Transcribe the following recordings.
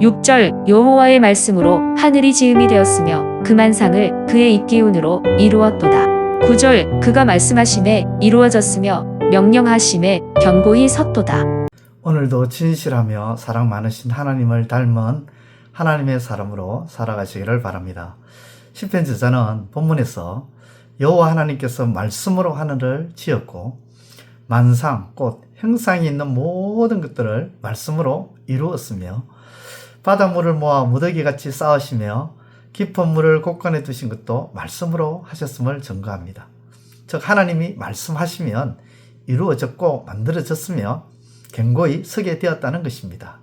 6절 여호와의 말씀으로 하늘이 지음이 되었으며 그 만상을 그의 입기운으로 이루었도다. 9절 그가 말씀하심에 이루어졌으며 명령하심에 견고히 섰도다. 오늘도 진실하며 사랑 많으신 하나님을 닮은 하나님의 사람으로 살아가시기를 바랍니다. 시편 저자는 본문에서 여호와 하나님께서 말씀으로 하늘을 지었고 만상, 곧 형상이 있는 모든 것들을 말씀으로 이루었으며 바닷물을 모아 무더기같이 쌓으시며 깊은 물을 곳간에 두신 것도 말씀으로 하셨음을 증거합니다. 즉 하나님이 말씀하시면 이루어졌고 만들어졌으며 견고히 서게 되었다는 것입니다.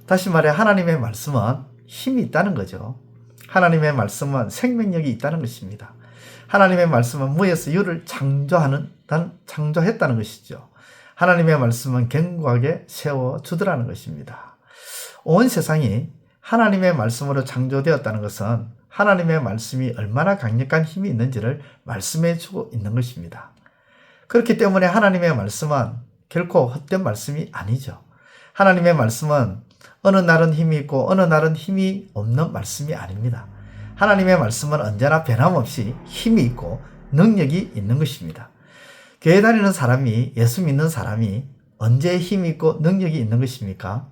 다시 말해 하나님의 말씀은 힘이 있다는 거죠. 하나님의 말씀은 생명력이 있다는 것입니다. 하나님의 말씀은 무에서 유를 창조했다는 것이죠. 하나님의 말씀은 견고하게 세워주더라는 것입니다. 온 세상이 하나님의 말씀으로 창조되었다는 것은 하나님의 말씀이 얼마나 강력한 힘이 있는지를 말씀해 주고 있는 것입니다. 그렇기 때문에 하나님의 말씀은 결코 헛된 말씀이 아니죠. 하나님의 말씀은 어느 날은 힘이 있고 어느 날은 힘이 없는 말씀이 아닙니다. 하나님의 말씀은 언제나 변함없이 힘이 있고 능력이 있는 것입니다. 교회 다니는 사람이, 예수 믿는 사람이 언제 힘이 있고 능력이 있는 것입니까?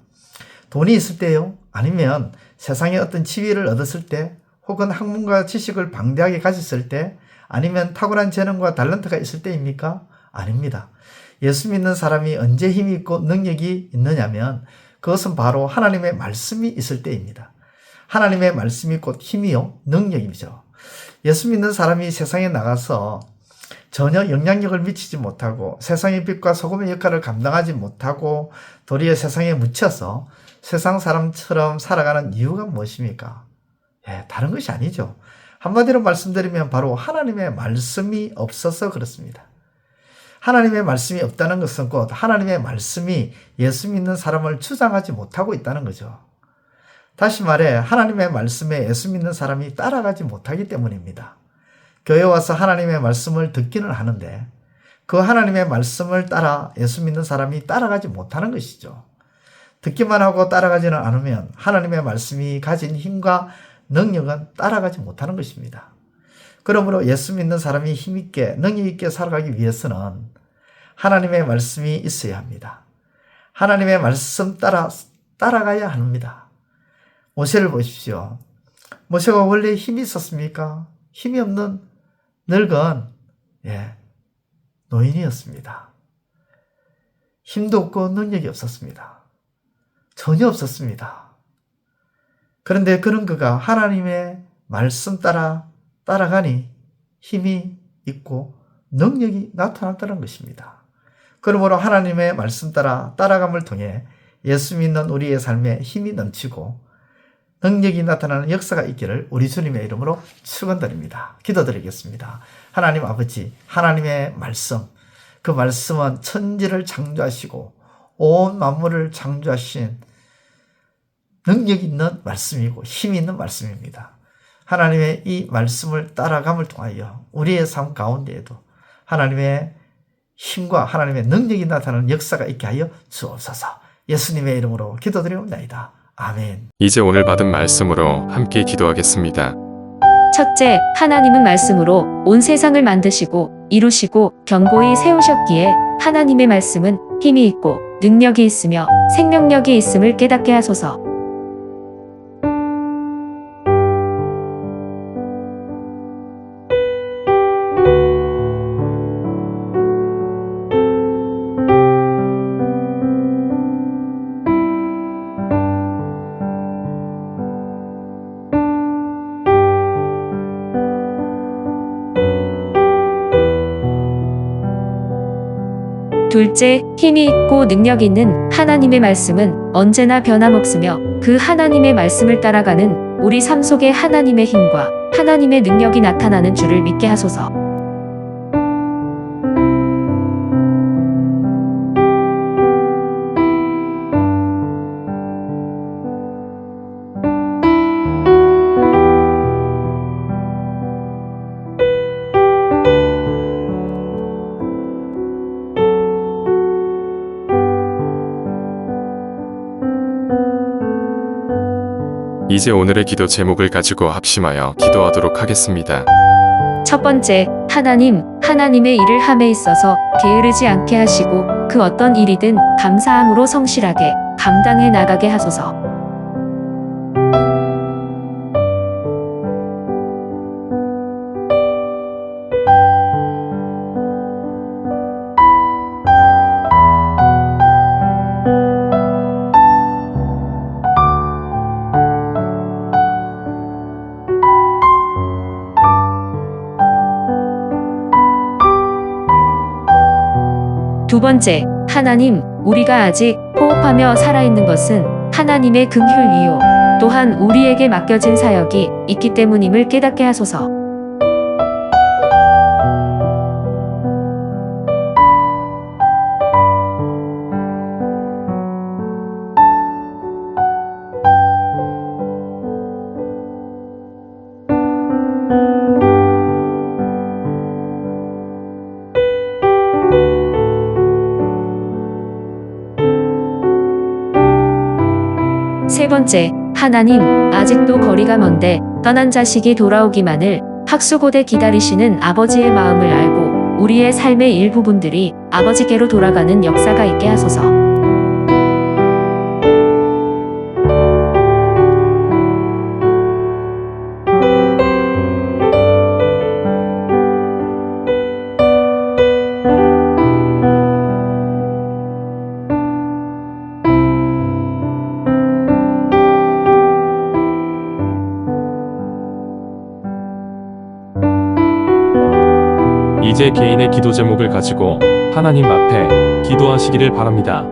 돈이 있을 때요? 아니면 세상에 어떤 지위를 얻었을 때, 혹은 학문과 지식을 방대하게 가졌을 때, 아니면 탁월한 재능과 탤런트가 있을 때입니까? 아닙니다. 예수 믿는 사람이 언제 힘이 있고 능력이 있느냐면 그것은 바로 하나님의 말씀이 있을 때입니다. 하나님의 말씀이 곧 힘이요 능력이죠. 예수 믿는 사람이 세상에 나가서 전혀 영향력을 미치지 못하고 세상의 빛과 소금의 역할을 감당하지 못하고 도리어 세상에 묻혀서 세상 사람처럼 살아가는 이유가 무엇입니까? 다른 것이 아니죠. 한마디로 말씀드리면 바로 하나님의 말씀이 없어서 그렇습니다. 하나님의 말씀이 없다는 것은 곧 하나님의 말씀이 예수 믿는 사람을 주장하지 못하고 있다는 거죠. 다시 말해 하나님의 말씀에 예수 믿는 사람이 따라가지 못하기 때문입니다. 교회 와서 하나님의 말씀을 듣기는 하는데 그 하나님의 말씀을 따라 예수 믿는 사람이 따라가지 못하는 것이죠. 듣기만 하고 따라가지는 않으면 하나님의 말씀이 가진 힘과 능력은 따라가지 못하는 것입니다. 그러므로 예수 믿는 사람이 힘있게 능력있게 살아가기 위해서는 하나님의 말씀이 있어야 합니다. 하나님의 말씀 따라가야 합니다. 모세를 보십시오. 모세가 원래 힘이 있었습니까? 힘이 없는 늙은 노인이었습니다. 힘도 없고 능력이 없었습니다. 전혀 없었습니다. 그런데 그런 그가 하나님의 말씀 따라가니 힘이 있고 능력이 나타났다는 것입니다. 그러므로 하나님의 말씀 따라감을 통해 예수 믿는 우리의 삶에 힘이 넘치고 능력이 나타나는 역사가 있기를 우리 주님의 이름으로 축원드립니다. 기도드리겠습니다. 하나님 아버지, 하나님의 말씀, 그 말씀은 천지를 창조하시고 온 만물을 창조하신 능력 있는 말씀이고 힘이 있는 말씀입니다. 하나님의 이 말씀을 따라감을 통하여 우리의 삶 가운데에도 하나님의 힘과 하나님의 능력이 나타나는 역사가 있게 하여 주옵소서. 예수님의 이름으로 기도드리옵나이다. 아멘. 이제 오늘 받은 말씀으로 함께 기도하겠습니다. 첫째, 하나님은 말씀으로 온 세상을 만드시고 이루시고 견고히 세우셨기에 하나님의 말씀은 힘이 있고 능력이 있으며 생명력이 있음을 깨닫게 하소서. 둘째, 힘이 있고 능력 있는 하나님의 말씀은 언제나 변함없으며 그 하나님의 말씀을 따라가는 우리 삶 속에 하나님의 힘과 하나님의 능력이 나타나는 줄을 믿게 하소서. 이제 오늘의 기도 제목을 가지고 합심하여 기도하도록 하겠습니다. 첫 번째, 하나님, 하나님의 일을 함에 있어서 게으르지 않게 하시고 그 어떤 일이든 감사함으로 성실하게 감당해 나가게 하소서. 두 번째, 하나님, 우리가 아직 호흡하며 살아있는 것은 하나님의 긍휼이요. 또한 우리에게 맡겨진 사역이 있기 때문임을 깨닫게 하소서. 세 번째, 하나님, 아직도 거리가 먼데 떠난 자식이 돌아오기만을 학수고대 기다리시는 아버지의 마음을 알고 우리의 삶의 일부분들이 아버지께로 돌아가는 역사가 있게 하소서. 이제 개인의 기도 제목을 가지고 하나님 앞에 기도하시기를 바랍니다.